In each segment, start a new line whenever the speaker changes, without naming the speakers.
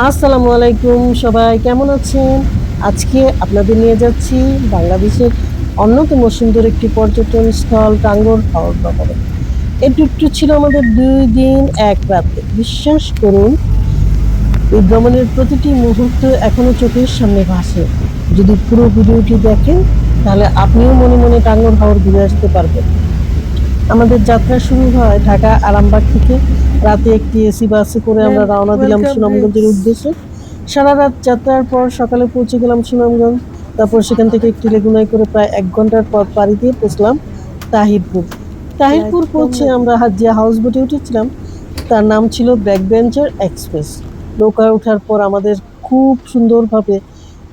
আসসালামু আলাইকুম, সবাই কেমন আছেন? আজকে আপনাদের নিয়ে যাচ্ছি বাংলাদেশের অন্যতম সুন্দর একটি পর্যটন স্থল টাঙ্গুয়ার হাওর ভ্রমণে। এই ট্যুরটি ছিল আমাদের ২ দিন ১ রাতে। বিশ্বাস করুন, এই ভ্রমণের প্রতিটি মুহূর্ত এখনো চোখের সামনে ভাসে। যদি পুরো ভিডিওটি দেখেন, তাহলে আপনিও মনে মনে টাঙ্গুয়ার হাওর ঘুরে আসতে পারবেন। আমাদের যাত্রা শুরু হয় ঢাকা আরামবাগ থেকে। রাতে একটি এসি বাসে করে আমরা রওনা দিলাম সুনামগঞ্জের উদ্দেশ্যে। সারা রাত যাত্রার পর সকালে পৌঁছে গেলাম সুনামগঞ্জ। তারপর সেখান থেকে একটি লেগুনায় করে প্রায় ১ ঘন্টার পথ পাড়ি দিয়ে পৌঁছলাম তাহিরপুর। তাহিরপুর পৌঁছে আমরা যে হাউস বোটে উঠেছিলাম তার নাম ছিল ব্যাক বেঞ্চার এক্সপ্রেস। নৌকায় ওঠার পর আমাদের খুব সুন্দরভাবে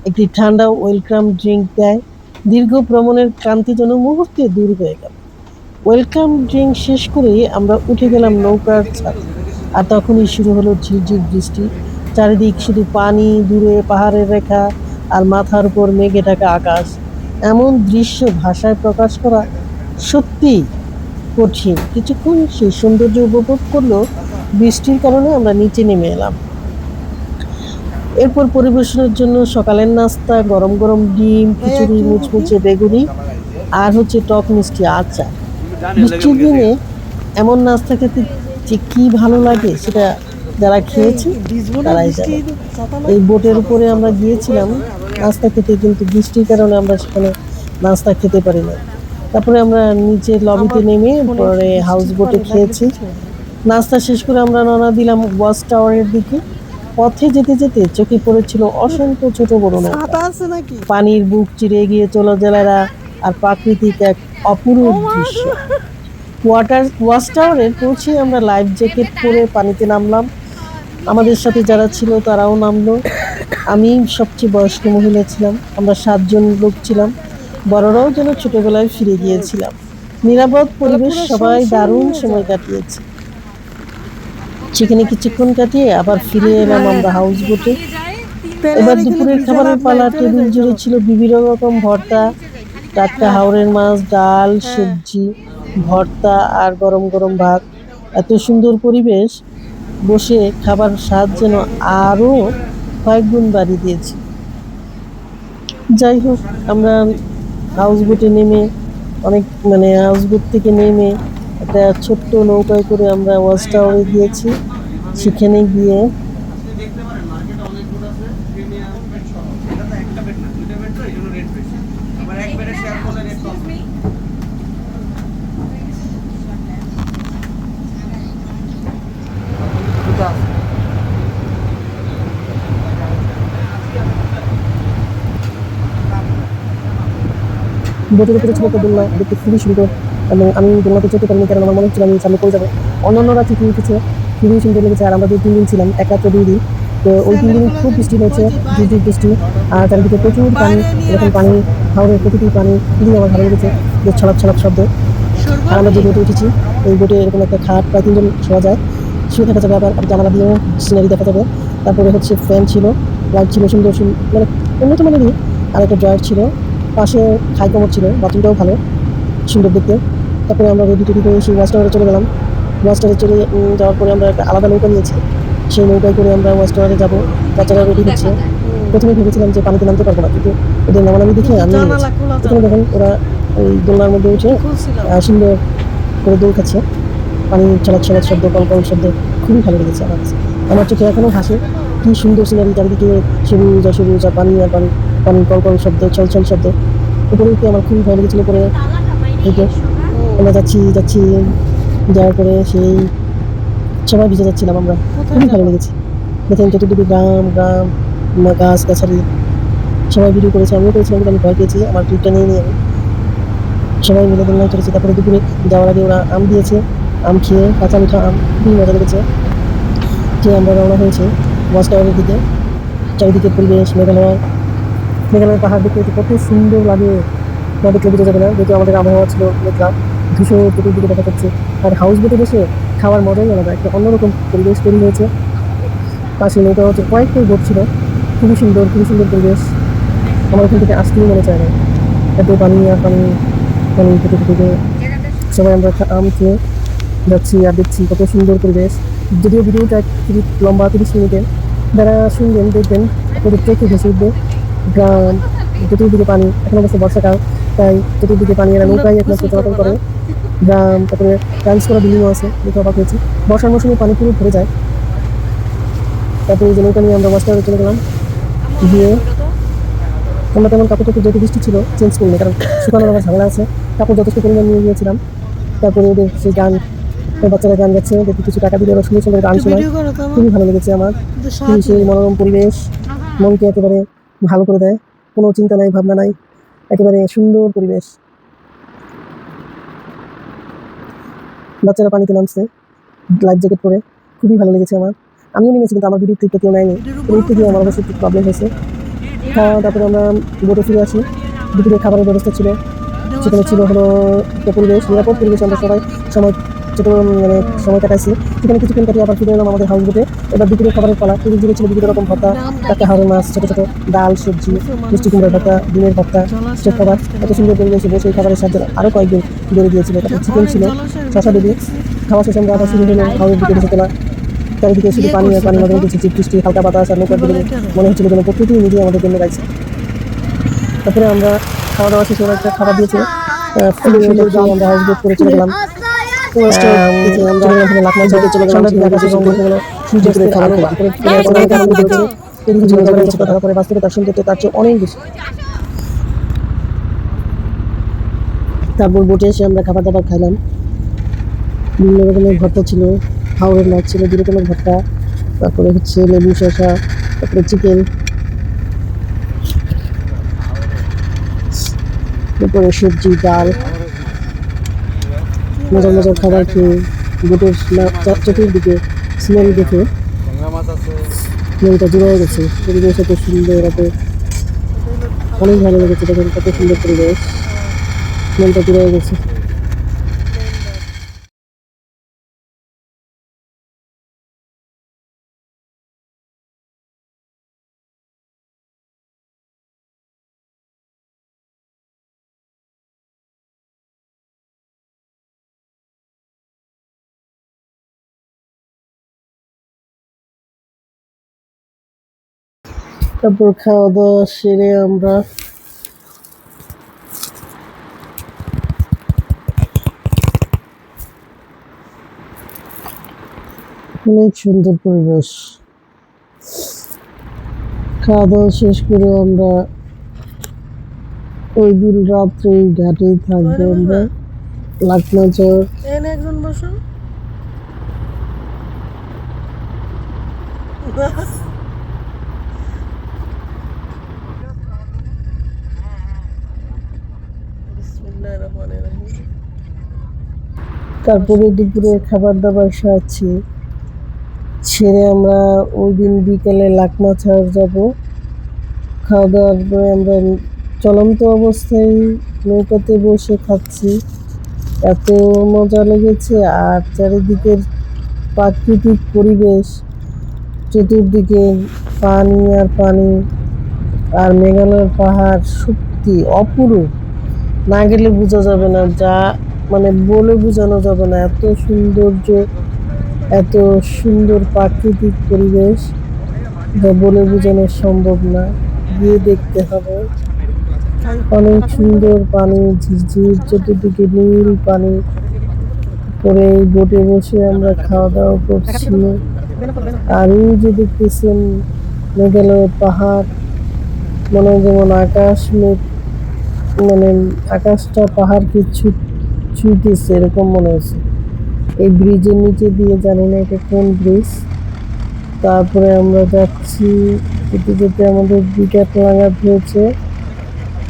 একটি ঠান্ডা ওয়েলকাম ড্রিঙ্ক দেয়। দীর্ঘ ভ্রমণের ক্লান্তি যেন মুহূর্তে দূর হয়ে গেল। ওয়েলকাম ড্রিঙ্ক শেষ করেই আমরা উঠে গেলাম নৌকার ছাদে। আর তখনই শুরু হলো ঝিরঝির বৃষ্টি। চারিদিক শুধু পানি, দূরে পাহাড়ের রেখা আর মাথার উপর মেঘে ঢাকা আকাশ। এমন দৃশ্য ভাষায় প্রকাশ করা সত্যিই কঠিন। কিছুক্ষণ সেই সৌন্দর্য উপভোগ করলেও বৃষ্টির কারণে আমরা নিচে নেমে এলাম। এরপর পরিবেশনের জন্য সকালের নাস্তা গরম গরম ডিম, খিচুড়ি, মুচমুচে বেগুনি আর হচ্ছে টক মিষ্টি আচার। বৃষ্টির দিনে এমন নাস্তা খেতে যে কি ভালো লাগে সেটা যারা খেয়েছে তারাই জানে। এই বোটের উপরে আমরা গিয়েছিলাম নাস্তা খেতে, কিন্তু বৃষ্টির কারণে আমরা সেখানে নাস্তা খেতে পারি না। তারপরে আমরা নিচের লবিতে নেমে পরে হাউস বোটে খেয়েছি। নাস্তা শেষ করে আমরা রওনা দিলাম ওয়াচ টাওয়ারের দিকে। পথে যেতে যেতে চোখে পড়েছিল অসংখ্য ছোট বড় নৌকা। পানির বুক চিরে গিয়ে চলো জেলেরা আর প্রাকৃতিক এক অপরূপ দৃশ্য। ওয়াচ টাওয়ারে পৌঁছে আমরা লাইফ জ্যাকেট পরে পানিতে নামলাম। আমাদের সাথে যারা ছিল তারাও নামলো। আমি সবচেয়ে বয়স্ক মহিলা ছিলাম। আমরা ৭ জন লোক ছিলাম। বড়রাও যেন ছোটবেলায় ফিরে গিয়েছিলাম। নিরাপদ পরিবেশ, সবাই দারুণ সময় কাটিয়েছে। সেখানে কিছুক্ষণ কাটিয়ে আবার ফিরে এলাম আমরা হাউস বোটে। এবার দুপুরের খাবারের পালা। টেবিল জুড়ে ছিল বিভিন্ন রকম ভর্তা, টাটকা হাওরের মাছ, ডাল, সবজি, ভর্তা আর গরম গরম ভাত। এত সুন্দর পরিবেশ, বসে খাবার স্বাদ যেন আরও কয়েক গুণ বাড়িয়ে দিয়েছে। যাই হোক, আমরা হাউস বোটে নেমে হাউস বোট থেকে নেমে একটা ছোট্ট নৌকায় করে আমরা ওয়াচ টাওয়ারে গিয়েছি। সেখানে গিয়ে বোটের উপরে ছিল একটা দোলনা, দেখতে খুবই সুন্দর। এবং আমি দোলনাতে চড়তে পারিনি, কারণ আমার মনে হচ্ছিল আমি সামনে পড়ে যাবো। অন্যান্যরা ঠিকই উঠেছে, খুবই সুন্দর লেগেছে। আর আমরা যে ৩ দিন ছিলাম, ১ রাত্রে ২ দিন, তো ওই ৩ দিন খুব বৃষ্টি হয়েছে, ঝিরঝির বৃষ্টি। আর চারিদিকে প্রচুর পানি, এরকম পানি, হাওড়ের প্রতিটি পানি খুবই আমার ভালো লেগেছে, যে ছলাপ ছলাপ শব্দ। আর আমরা যে বোটে উঠেছি, ওই বোটে এরকম একটা খাট, প্রায় ৩ জন শোয়া যায়, শুয়ে থাকা যাবে, আবার জানালা দিয়েও সিনারি দেখা যাবে। তারপরে হচ্ছে ফ্যান ছিল, লাইট ছিল সুন্দর, মানে উন্নত মানেরই। আর একটা ড্রয়ার ছিল, পাশে খাই কমর ছিল, বাথরুমটাও ভালো, সুন্দর দেখতে। তারপরে আমরা রেডি টেডি করে সেই ওয়াচ টাওয়ারে চলে গেলাম। ওয়াচ টাওয়ারে চলে যাওয়ার পরে আমরা একটা আলাদা নৌকা নিয়েছি। সেই নৌকায় করে আমরা ওয়াচ টাওয়ারে যাবো। বাচ্চারা রেডি হচ্ছে। প্রথমে ভেবেছিলাম যে পানিতে নামতে পারবো না, কিন্তু ওদের নামানামি দেখে আমি এখানে দেখেন ওরা ওই দোলনার মধ্যে উঠে সুন্দর করে দোল খাচ্ছে। পানি ছলাৎ ছলাৎ শব্দ, কলকল শব্দ খুবই ভালো লেগেছে আমার কাছে। আমার চোখে এখনও ভাসে, কি সুন্দর সিনারি, চারিদিকে সবুজ আর সবুজ, আর পানি আর পানি, পানি কলকল শব্দ, ছলছল শব্দ। উপরে উঠে আমার খুবই ভালো লেগেছিলো। পরে থেকে আমরা যাচ্ছি যাওয়ার পরে সেই সবাই ভিজে যাচ্ছিলাম আমরা, খুবই ভালো লেগেছে। দেখেন চতুর্দিকে গ্রাম গ্রাম, গাছ গাছালি, সবাই ভিডিও করেছে, আমিও করেছিলাম, কিন্তু আমি ভয় পেয়েছি। আমার ক্লিপটা নিয়ে নিয়ে আমি সবাই মিলে দোলনায় চলেছি। তারপরে দুপুরে যাওয়ার আগে ওরা আম দিয়েছে, আম খেয়ে, কাঁচা মিঠা আম, খুবই মজা লেগেছে। যে আমরা রওনা হয়েছি ওয়াচ টাওয়ারের দিকে। চারিদিকে পরিবেশ, মেঘালয়ের পাহাড় দেখতে কত সুন্দর লাগে, না দেখলে বোঝা যাবে না। যেহেতু আমাদের আবহাওয়া ছিল মেঘলা, ধূসর চতুর্দিকে দেখা যাচ্ছে। আর হাউস বোটে বসে খাওয়ার মজাই আলাদা, একটা অন্যরকম পরিবেশ তৈরি হয়েছে। পাশে নৌকা হচ্ছে, কয়েকটাই বোট ছিল, খুবই সুন্দর পরিবেশ। আমার এখান থেকে আসতেই মনে চায় না, এত পানি আর পানি, পানি খেতে খেতে সবাই আমরা আম খেয়ে যাচ্ছি আর দেখছি কত সুন্দর পরিবেশ। যদিও ভিডিওটা খুবই লম্বা, 30 মিনিটের, যারা শুনবেন দেখবেন ওদের চোখে ভেসে উঠবে গ্রাম, চতুর্দিকে পানি, এখন অবশ্য বর্ষাকাল, তাই চতুর্দিকে পানি, এরা নৌকায় একমাত্র চলাচল করে। গ্রাম, তারপরে টাইলস করা বিল্ডিংও আছে, দেখে অবাক হয়েছি। বর্ষার মৌসুমে পানি পুরো ভরে যায়। তারপরে এই যে নৌকা নিয়ে আমরা ওয়াশ টাওয়ারে চলে গেলাম, গিয়ে আমরা তেমন কাপড় টাপড়, যেহেতু বৃষ্টি ছিল চেঞ্জ করিনি, কারণ শুকানোর আবার ঝামেলা আছে, কাপড় যথেষ্ট পরিমাণ নিয়ে গিয়েছিলাম। তারপরে ওদের সেই গান, বাচ্চারা গান গাচ্ছে, ওদেরকে কিছু টাকা দিয়ে ওরা সুন্দর সুন্দর গান শোনায়, খুবই ভালো লেগেছে আমার। খুবই সেই মনোরম পরিবেশ, মনকে একেবারে ভালো করে দেয়, কোনো চিন্তা নাই, ভাবনা নাই, একেবারে সুন্দর পরিবেশ। বাচ্চারা পানিতে নামছে লাইফ জ্যাকেট পরে, খুবই ভালো লেগেছে আমার। আমিও নিয়েছি, কিন্তু আমার ভিডিও ক্লিপটা কেউ নেয়নি, উঠতে গিয়ে আমার অবশ্যই একটু প্রবলেম হয়েছে। তারপরে আমরা বোটে ফিরে আসি। দুপুরে খাবারের ব্যবস্থা ছিল, সেখানে ছিল হলো একটা পরিবেশ, নিরাপদ পরিবেশ, আমরা সবাই সময় ছোটো মানে সময় কাটাইছি। সেখানে কিছুক্ষণ কাটিয়ে আবার ফিরে এলাম আমাদের হাউস বোটে। এবার দুপুরে খাবারের পালা, টিফিন দিকে ছিল বিভিন্ন রকম ভর্তা, টাটকা হাঁড়ের মাছ, ছোটো ছোটো ডাল, সবজি, মিষ্টি কুমড়ার ভর্তা, ডিমের ভর্তা, স্টেট খাবার। এত সুন্দর পরিবেশে বসে এই খাবারের সাথে আরও কয়েকদিন বেড়ে দিয়েছিল। তারপর চিকেন ছিল, শশা দেবী। খাওয়া শেষে আমরা আবার শুরু হলো হাউসের দিকে এসে তোলা। চারিদিকে শুধু পানি আর পানি, মাঝে মধ্যে চিপ বৃষ্টি, হালকা বাতাস আর নৌকার দিকে মনে হচ্ছিল যেন প্রকৃতি নিজে আমাদের জন্য গাইছে। তারপরে আমরা খাওয়া দাওয়া শেষে একটা খাবার দিয়েছিল, আমরা হাউস বোট করে চলে গেলাম। তারপর বোটে এসে আমরা খাবার দাবার খাইলাম, বিভিন্ন রকমের ভর্তা ছিল, হাওড়ের মাছ ছিল 2 রকমের ভর্তা, তারপরে হচ্ছে লেবু শসা, তারপরে চিকেন, তারপরে সবজি, ডাল, মজার মজার খাবার খেয়ে বোটের চতুর্দিকে সিনারি দেখে মনটা জুড়ে গেছে। পরিবেশ এত সুন্দর, এত অনেক ভালো লেগেছে, দেখেন কত সুন্দর পরিবেশ, মনটা জুড়ে গেছে। তারপর খাওয়া দাওয়া সেরে আমরা অনেক সুন্দর পরিবেশ, খাওয়া দাওয়া শেষ করে আমরা ওই দিন রাত্রে ঘাটেই থাকবো আমরা, লাকমাচর। একজন বসুন। তারপরে দুপুরে খাবার দাবার সারছি, ছেড়ে আমরা ওই দিন বিকেলে লাকমাছাড় যাব। খাওয়া দাওয়ার পরে আমরা চলন্ত অবস্থায় নৌকাতে বসে খাচ্ছি, এত মজা লেগেছে। আর চারিদিকের প্রাকৃতিক পরিবেশ, চতুর্দিকে পানি আর পানি, আর মেঘালয়ের পাহাড় সত্যি অপরূপ, না গেলে বোঝা যাবে না, যা মানে বলে বোঝানো যাবে না, এত সৌন্দর্য, এত সুন্দর প্রাকৃতিক পরিবেশ, যা বলে বোঝানো সম্ভব না, গিয়ে দেখতে হবে। অনেক সুন্দর পানি, ঝিরঝির, চতুর্দিকে নীল পানি। পরে এই বোটে বসে আমরা খাওয়া দাওয়া করছি। আর এই যে দেখতেছেন মেঘালয়ের পাহাড়, মনে হয় যেমন আকাশ মেঘ, মানে আকাশটা পাহাড়কে ছুঁইতেছে এরকম মনে হচ্ছে। এই ব্রিজের নিচে দিয়ে, জানি না এটা কোন ব্রিজ। তারপরে আমরা যাচ্ছি, যেতে যেতে আমাদের 2টা লাঙা হয়েছে।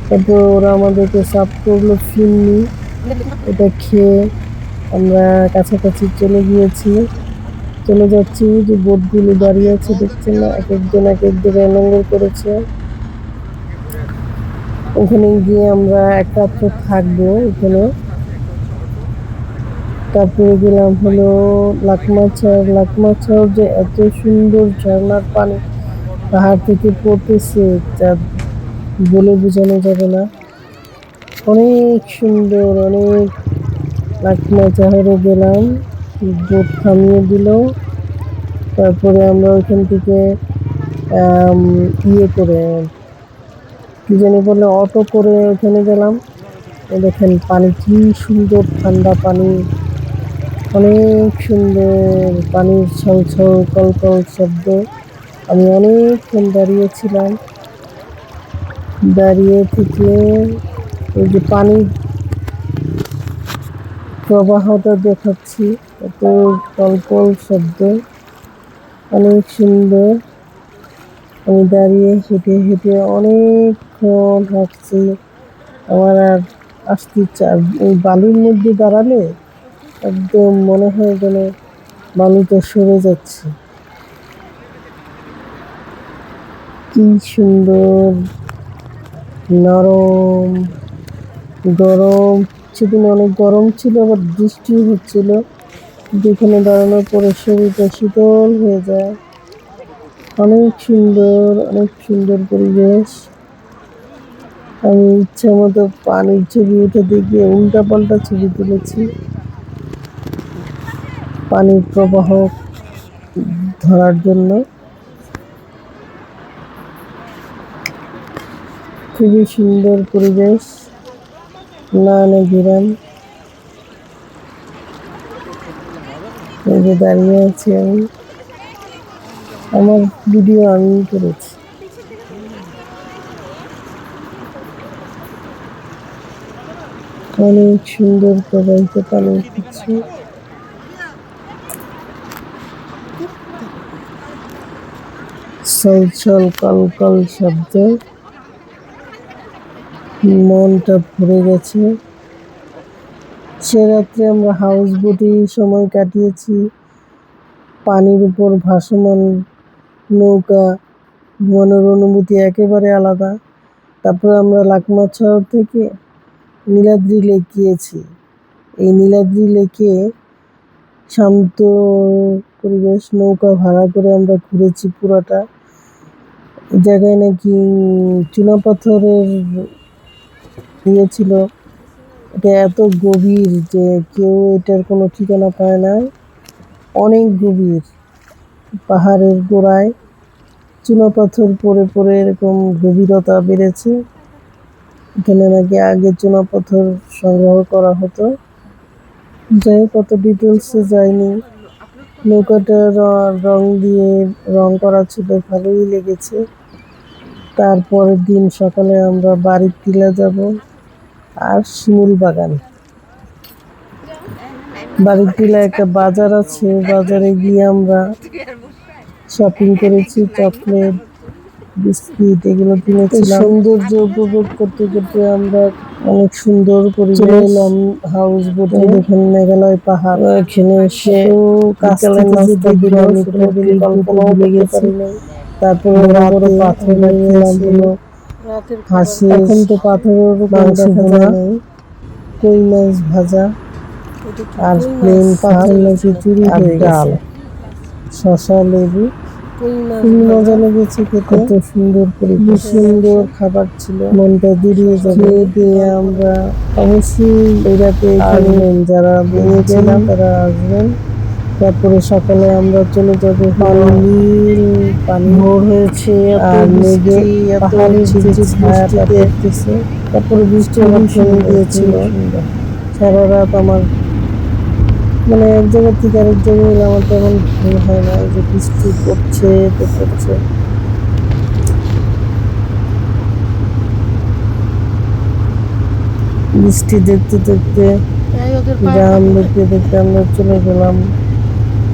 তারপর ওরা আমাদেরকে সার্ভ করলো ফিন্নি, এটা খেয়ে আমরা কাছাকাছি চলে গিয়েছি, চলে যাচ্ছি। যে বোটগুলো দাঁড়িয়ে আছে দেখছেন না, এক একজন এক এক জায়গায় নোংর করেছে। ওখানে গিয়ে আমরা এক রাত্র থাকবো ওখানে। তারপরে গেলাম হলো লাকমাছাড় যে এত সুন্দর ঝর্ণার পানি পাহাড় থেকে পড়তেছে, যা বলে বোঝানো যাবে না, অনেক সুন্দর। অনেক লাকমাছাড়ে গেলাম, বোট থামিয়ে দিল। তারপরে আমরা ওইখান থেকে ইয়ে করে কি জানি বলে অটো করে ওখানে গেলাম। দেখেন পানি কি সুন্দর, ঠান্ডা পানি, অনেক সুন্দর পানির ছলছল কলকল শব্দ। আমি অনেকক্ষণ দাঁড়িয়েছিলাম, দাঁড়িয়ে থেকে এই যে পানির প্রবাহটা দেখাচ্ছি, এত কলকল শব্দ, অনেক সুন্দর। আমি দাঁড়িয়ে হেঁটে হেঁটে অনেকক্ষণ হাঁটছি। আমার আর আসতে ওই বালির মধ্যে দাঁড়ালে একদম মনে হয় যেন বালুটা সরে যাচ্ছে। কি সুন্দর নরম, গরম। সেদিন অনেক গরম ছিল, আবার বৃষ্টি হচ্ছিল। যেখানে দাঁড়ানোর পরে শরীরটা শীতল হয়ে যায়। অনেক সুন্দর, অনেক সুন্দর পরিবেশ। আমি ইচ্ছা মতো পানির ছবি উঠে দেখিয়ে উল্টা পাল্টা ছবি তুলেছি পানির প্রবাহ ধরার জন্য। খুবই সুন্দর পরিবেশ, নয়নে ভিরান। এই যে দাঁড়িয়ে আছি আমি, আমার ভিডিও আমি করেছি। অনেক সুন্দর প্রবাহিত পানি উঠছে। ছলছল কলকল শব্দ, মনটা ভরে গেছে। সে রাত্রে আমরা হাউস বোটে সময় কাটিয়েছি। পানির উপর ভাসমান নৌকা, ঘুমানোর অনুভূতি একেবারে আলাদা। তারপর আমরা লাকমাছড় থেকে নীলাদ্রি লেক গিয়েছি। এই নীলাদ্রি লেকে শান্ত পরিবেশ, নৌকা ভাড়া করে আমরা ঘুরেছি পুরাটা। এই জায়গায় নাকি চুনাপাথরের ইয়ে ছিল। এটা এত গভীর যে কেউ এটার কোনো ঠিকানা পায় না। অনেক গভীর, পাহাড়ের গোড়ায় চুনাপাথর পরে পরে এরকম গভীরতা বেড়েছে। এখানে নাকি আগে চুনাপাথর সংগ্রহ করা হতো। যাই কত ডিটেলসে যায়নি। নৌকাটা রং দিয়ে রং করা ছিল, ভালোই লেগেছে। তারপরের দিন সকালে আমরা বাড়ির টিলা যাব আর শিমুল বাগান। বাড়ির টিলা একটা বাজার আছে, বাজারে গিয়ে আমরা শপিং করেছি, চকলেট, বিস্কিট এগুলো কিনেছিলাম। সৌন্দর্য উপভোগ করতে করতে আমরা অনেক সুন্দর পরিবেশ এলাম হাউস বোটে। দেখুন মেঘালয় পাহাড়, এখানে এসে কাঁচালের নাস্তা দিল, সেটা কল্পনাও করতে পারি নাই। তারপরে রাতে পাথর খেয়েছিল, হাঁসি, এখন তো পাথরের মাংস দেখা যায়, কই মাছ ভাজা আর প্লেন পাথর নাকি চুরি হয়ে গেছে, শশা, লেবু। খুবই মজা লেগেছে খেতে, কত সুন্দর পরিবেশ, সুন্দর খাবার ছিল, মনটা জুড়িয়ে যাবে। দিয়ে আমরা অবশ্যই এই রাতে আসবেন, যারা ভেঙেছিলাম তারা আসবেন। তারপরে সকালে আমরা চলে যাব নীল পানি, ভোর হয়েছে, আর মেঘে পাহাড়ের যে ছায়াটা পড়তেছে। তারপরে বৃষ্টি আবার থেমে গিয়েছিল। সারা রাত আমার মানে এক জায়গা থেকে আরেক জায়গায় গেলে আমার তেমন ঘুম হয় না, যে বৃষ্টি পড়ছে তো পড়ছে। বৃষ্টি দেখতে দেখতে, গ্রাম দেখতে দেখতে আমরা চলে গেলাম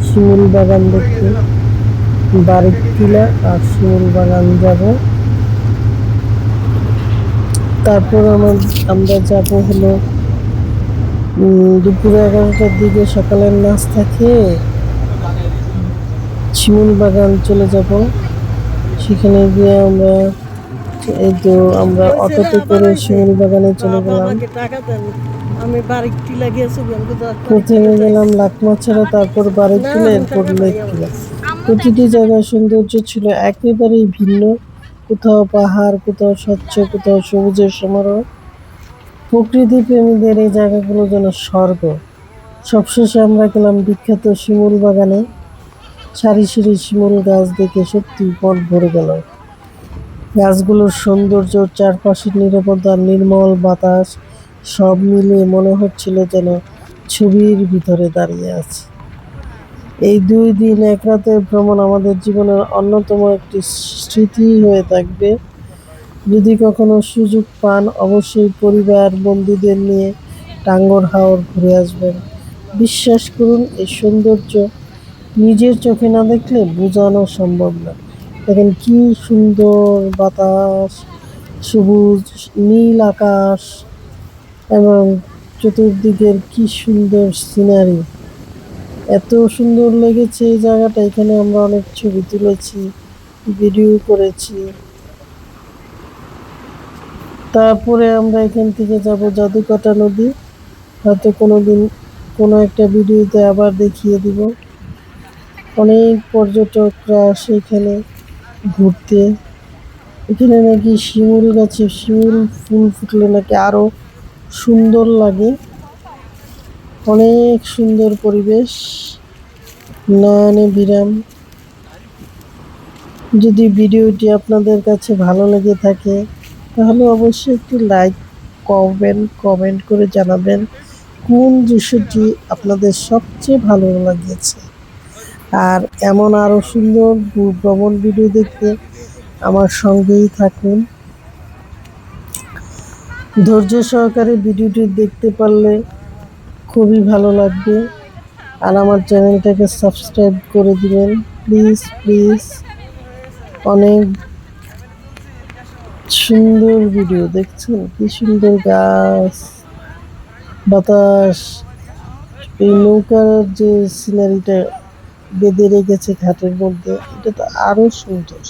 শিমুল বাগান দেখতে। বাড়ির টিলা আর শিমুল বাগান যাব। তারপর আমরা যাব হলো দুপুর 11টার দিকে সকালের নাস্তা খেয়ে শিমুল বাগান চলে যাব। সেখানে গিয়ে আমরা অটোতে করে শিমুল বাগানে চলে গেলাম। প্রথমে গেলাম লাকমাছড়া, তারপর বাড়ির টিলা, এরপর লেক টিলা। প্রতিটি জায়গায় সৌন্দর্য ছিল একেবারেই ভিন্ন। কোথাও পাহাড়, কোথাও স্বচ্ছ, কোথাও সবুজের সমারোহ। প্রকৃতি প্রেমীদের এই জায়গাগুলো যেন স্বর্গ। সবশেষে আমরা গেলাম বিখ্যাত শিমুল বাগানে। সারি সারি শিমুল গাছ দেখে সত্যি মন ভরে গেল। গাছগুলোর সৌন্দর্য, চারপাশের নীরবতা, নির্মল বাতাস সব মিলিয়ে মনে হচ্ছিল যেন ছবির ভিতরে দাঁড়িয়ে আছে। এই 2 দিন 1 রাতের ভ্রমণ আমাদের জীবনের অন্যতম একটি স্মৃতি হয়ে থাকবে। যদি কখনো সুযোগ পান অবশ্যই পরিবার বন্ধুদের নিয়ে টাঙ্গর হাওর ঘুরে আসবেন। বিশ্বাস করুন এই সৌন্দর্য নিজের চোখে না দেখলে বোঝানো সম্ভব না। দেখেন কি সুন্দর বাতাস, সবুজ নীল আকাশ এবং চতুর্দিকের কি সুন্দর সিনারি। এত সুন্দর লেগেছে এই জায়গাটা। এখানে আমরা অনেক ছবি তুলেছি, ভিডিও করেছি। তারপরে আমরা এখান থেকে যাব জাদুকাটা নদী। হয়তো কোনোদিন কোনো একটা ভিডিওতে আবার দেখিয়ে দিব। অনেক পর্যটকরা আসে এখানে ঘুরতে। এখানে নাকি শিমুল গাছে শিমুল ফুল ফুটলে নাকি আরো সুন্দর লাগে। অনেক সুন্দর পরিবেশ, নয়নে বিরাম। যদি ভিডিওটি আপনাদের কাছে ভালো লেগে থাকে তাহলে অবশ্যই একটি লাইক করবেন, কমেন্ট করে জানাবেন কোন দৃশ্যটি আপনাদের সবচেয়ে ভালো লেগেছে। আর এমন আরও সুন্দর ভ্রমণ ভিডিও দেখতে আমার সঙ্গেই থাকুন। ধৈর্য সহকারে ভিডিওটি দেখতে পারলে খুবই ভালো লাগবে। আর আমার চ্যানেলটাকে সাবস্ক্রাইব করে দিবেন প্লিজ প্লিজ। অনেক সুন্দর ভিডিও দেখছেন, কি সুন্দর গাছ, বাতাস, এই নৌকার যে সিনারিটা বেঁধে রেখেছে ঘাটের মধ্যে, এটা তো আরো সুন্দর।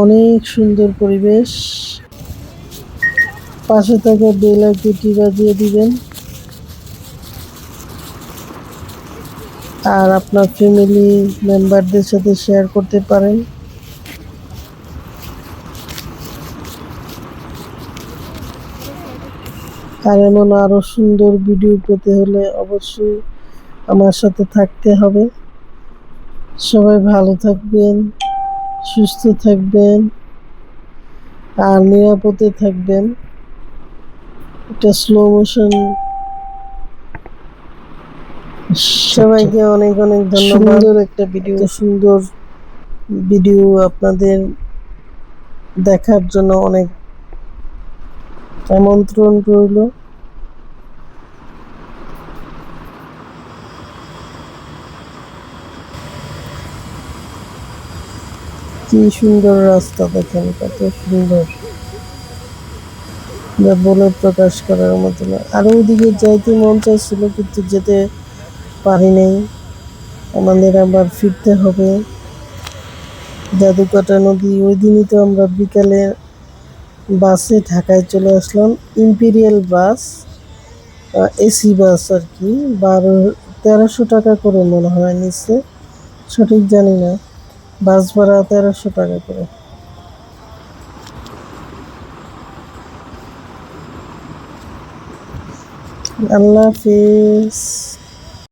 অনেক সুন্দর পরিবেশ। পাশে থাকা বেল আইকনটি বাজিয়ে দিবেন। আর আপনার ফ্যামিলি মেম্বারদের সাথে শেয়ার করতে পারেন। আর এমন আরো সুন্দর ভিডিও পেতে হলে অবশ্যই আমার সাথে থাকতে হবে। সবাই ভালো থাকবেন, সুস্থ থাকবেন আর নিরাপদে থাকবেন। এটা স্লো মোশন। সবাইকে অনেক অনেক ধন্যবাদ। সুন্দর একটা ভিডিও, সুন্দর ভিডিও আপনাদের দেখার জন্য অনেক আমন্ত্রণ রইল। কি সুন্দর রাস্তা, দেখেন কত সুন্দর, যা বলে প্রকাশ করার মতো না। আরো ওদিকে যাইতে মন চাইছিল কিন্তু যেতে পারি নাই। আমাদের আবার ফিরতে হবে। জাদুকাটা নদী, ওই দিনই তো আমরা বিকালে বাসে ঢাকায় চলে আসলাম। ইম্পেরিয়াল বাস, এসি বাস আর কি। 1300 টাকা করে মনে হয় নিচ্ছে, সঠিক জানি না। বাস ভাড়া 1300 টাকা করে। আল্লাহ হাফেজ।